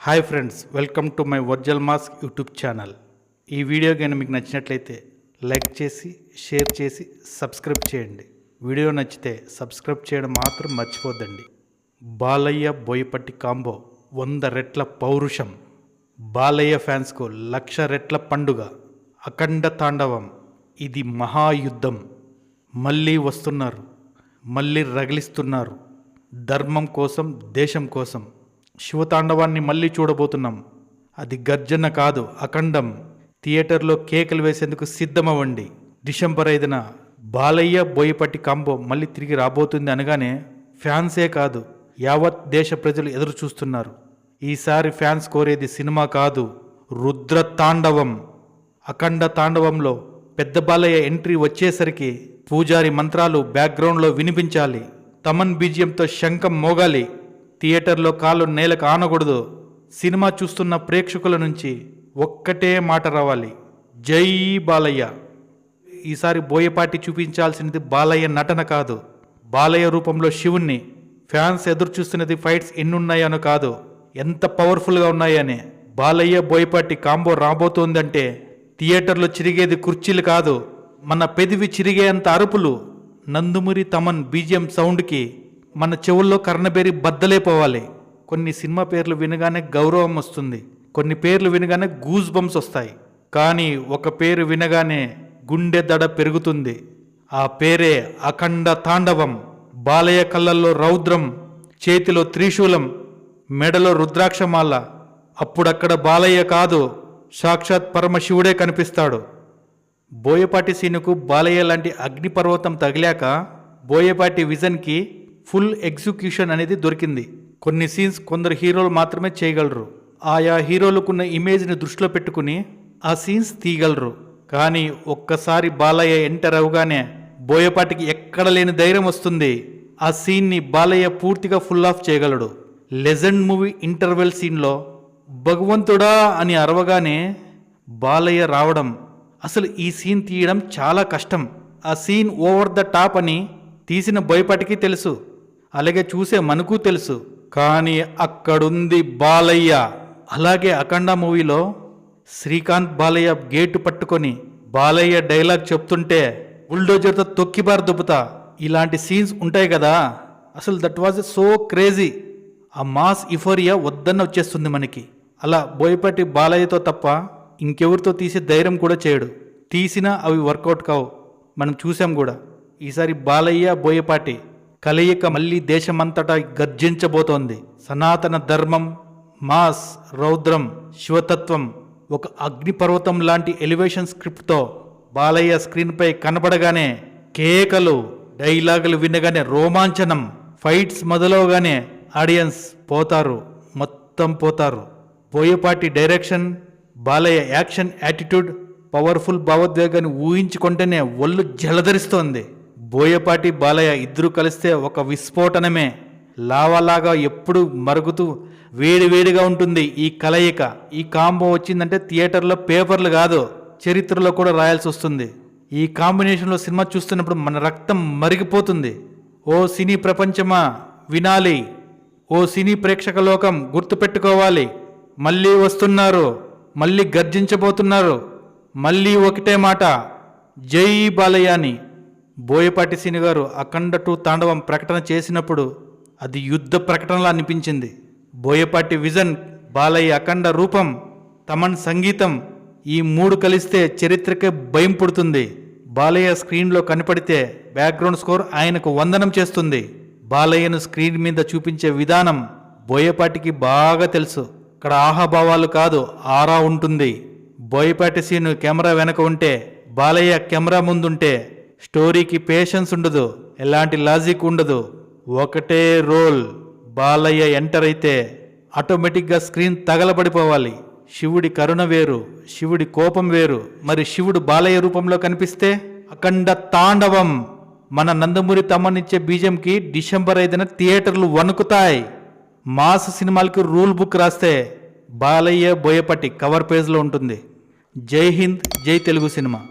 Hi friends, welcome to my వర్జల్ మాస్క్ YouTube channel. ఈ వీడియో కానీ మీకు నచ్చినట్లయితే లైక్ చేసి షేర్ చేసి సబ్స్క్రైబ్ చేయండి. వీడియో నచ్చితే సబ్స్క్రైబ్ చేయడం మాత్రం మర్చిపోద్దండి. బాలయ్య బోయపాటి కాంబో 100 రెట్ల పౌరుషం. బాలయ్య ఫ్యాన్స్కు 1,00,000 రెట్ల పండుగ. అఖండ తాండవం. ఇది మహాయుద్ధం. మళ్ళీ వస్తున్నారు, మళ్ళీ రగిలిస్తున్నారు. ధర్మం కోసం, దేశం కోసం శివతాండవాన్ని మళ్ళీ చూడబోతున్నాం. అది గర్జన కాదు, అఖండం. థియేటర్లో కేకలు వేసేందుకు సిద్ధమవ్వండి. డిసెంబర్ 5న బాలయ్య బోయపాటి కాంబో మళ్ళీ తిరిగి రాబోతుంది అనగానే ఫ్యాన్సే కాదు, యావత్ దేశ ప్రజలు ఎదురు చూస్తున్నారు. ఈసారి ఫ్యాన్స్ కోరేది సినిమా కాదు, రుద్ర తాండవం. అఖండ తాండవంలో పెద్ద బాలయ్య ఎంట్రీ వచ్చేసరికి పూజారి మంత్రాలు బ్యాక్గ్రౌండ్లో వినిపించాలి. తమన్ బీజియంతో శంఖం మోగాలి. థియేటర్లో కాళ్ళు నేలకు ఆనకూడదు. సినిమా చూస్తున్న ప్రేక్షకుల నుంచి ఒక్కటే మాట రావాలి, జై బాలయ్య. ఈసారి బోయపాటి చూపించాల్సినది బాలయ్య నటన కాదు, బాలయ్య రూపంలో శివుణ్ణి. ఫ్యాన్స్ ఎదురు చూస్తున్నది ఫైట్స్ ఎన్నున్నాయనో కాదు, ఎంత పవర్ఫుల్గా ఉన్నాయని. బాలయ్య బోయపాటి కాంబో రాబోతోందంటే థియేటర్లో చిరిగేది కుర్చీలు కాదు, మన పెదివి చిరిగేంత అరుపులు. నందమూరి తమన్ బీజిఎం సౌండ్కి మన చెవుల్లో కర్ణబేరి బద్దలైపోవాలి. కొన్ని సినిమా పేర్లు వినగానే గౌరవం వస్తుంది, కొన్ని పేర్లు వినగానే గూస్ బంప్స్ వస్తాయి. కానీ ఒక పేరు వినగానే గుండె దడ పెరుగుతుంది. ఆ పేరే అఖండ తాండవం. బాలయ్య కళ్ళల్లో రౌద్రం, చేతిలో త్రిశూలం, మెడలో రుద్రాక్షమాల. అప్పుడక్కడ బాలయ్య కాదు, సాక్షాత్ పరమశివుడే కనిపిస్తాడు. బోయపాటి సీనుకు బాలయ్య లాంటి అగ్నిపర్వతం తగిలాక బోయపాటి విజన్కి ఫుల్ ఎగ్జిక్యూషన్ అనేది దొరికింది. కొన్ని సీన్స్ కొందరు హీరోలు మాత్రమే చేయగలరు. ఆయా హీరోలకున్న ఇమేజ్ని దృష్టిలో పెట్టుకుని ఆ సీన్స్ తీయగలరు. కానీ ఒక్కసారి బాలయ్య ఎంటర్ అవగానే బోయపాటికి ఎక్కడ లేని ధైర్యం వస్తుంది. ఆ సీన్ని బాలయ్య పూర్తిగా ఫుల్ ఆఫ్ చేయగలడు. లెజెండ్ మూవీ ఇంటర్వెల్ సీన్లో భగవంతుడా అని అరవగానే బాలయ్య రావడం, అసలు ఈ సీన్ తీయడం చాలా కష్టం. ఆ సీన్ ఓవర్ ద టాప్ అని తీసిన బోయపాటికి తెలుసు, అలాగే చూసే మనకు తెలుసు. కానీ అక్కడుంది బాలయ్య. అలాగే అఖండ మూవీలో శ్రీకాంత్ బాలయ్య గేటు పట్టుకొని బాలయ్య డైలాగ్ చెప్తుంటే బుల్డోజర్తో తొక్కిబారు దుబ్బుతా, ఇలాంటి సీన్స్ ఉంటాయి కదా. అసలు దట్ వాజ్ సో క్రేజీ. ఆ మాస్ ఇఫోరియా వద్దన్న వచ్చేస్తుంది మనకి. అలా బోయపాటి బాలయ్యతో తప్ప ఇంకెవరితో తీసే ధైర్యం కూడా చేయడు. తీసినా అవి వర్కౌట్ కావు, మనం చూసాం కూడా. ఈసారి బాలయ్య బోయపాటి కలయిక మళ్ళీ దేశమంతటా గర్జించబోతోంది. సనాతన ధర్మం, మాస్, రౌద్రం, శివతత్వం ఒక అగ్నిపర్వతం లాంటి ఎలివేషన్ స్క్రిప్ట్తో బాలయ్య స్క్రీన్పై కనపడగానే కేకలు, డైలాగులు వినగానే రోమాంచనం, ఫైట్స్ మొదలవగానే ఆడియన్స్ పోతారు, మొత్తం పోతారు. Boyapati direction, Balayya action attitude, powerful భావోద్వేగాన్ని ఊహించుకుంటేనే ఒళ్ళు జలధరిస్తోంది. బోయపాటి బాలయ్య ఇద్దరు కలిస్తే ఒక విస్ఫోటనమే. లావాలాగా ఎప్పుడు మరుగుతూ వేడివేడిగా ఉంటుంది ఈ కలయిక. ఈ కాంబో వచ్చిందంటే థియేటర్లో పేపర్లు కాదు, చరిత్రలో కూడా రాయాల్సి వస్తుంది. ఈ కాంబినేషన్లో సినిమా చూస్తున్నప్పుడు మన రక్తం మరిగిపోతుంది. ఓ సినీ ప్రపంచమా వినాలి, ఓ సినీ ప్రేక్షక లోకం గుర్తుపెట్టుకోవాలి. మళ్ళీ వస్తున్నారు, మళ్ళీ గర్జించబోతున్నారు. మళ్ళీ ఒకటే మాట, జై బాలయ్య అని. బోయపాటి సీను గారు అఖండ 2 తాండవం ప్రకటన చేసినప్పుడు అది యుద్ధ ప్రకటనలా అనిపించింది. బోయపాటి విజన్, బాలయ్య అఖండ రూపం, తమన్ సంగీతం, ఈ 3 కలిస్తే చరిత్రకే భయం పుడుతుంది. బాలయ్య స్క్రీన్లో కనపడితే బ్యాక్గ్రౌండ్ స్కోర్ ఆయనకు వందనం చేస్తుంది. బాలయ్యను స్క్రీన్ మీద చూపించే విధానం బోయపాటికి బాగా తెలుసు. ఇక్కడ ఆహాభావాలు కాదు, ఆరా ఉంటుంది. బోయపాటి సీను కెమెరా వెనక ఉంటే, బాలయ్య కెమెరా ముందుంటే స్టోరీకి పేషెన్స్ ఉండదు, ఎలాంటి లాజిక్ ఉండదు. ఒకటే రోల్. బాలయ్య ఎంటర్ అయితే ఆటోమేటిక్గా స్క్రీన్ తగలబడిపోవాలి. శివుడి కరుణ వేరు, శివుడి కోపం వేరు. మరి శివుడు బాలయ్య రూపంలో కనిపిస్తే అఖండ తాండవం. మన నందమూరి తమ్మనిచ్చే బీజంకి డిసెంబర్ 5న థియేటర్లు వణుకుతాయి. మాస్ సినిమాలకు రూల్ బుక్ రాస్తే బాలయ్య బోయపాటి కవర్ పేజ్లో ఉంటుంది. జై హింద్, జై తెలుగు సినిమా.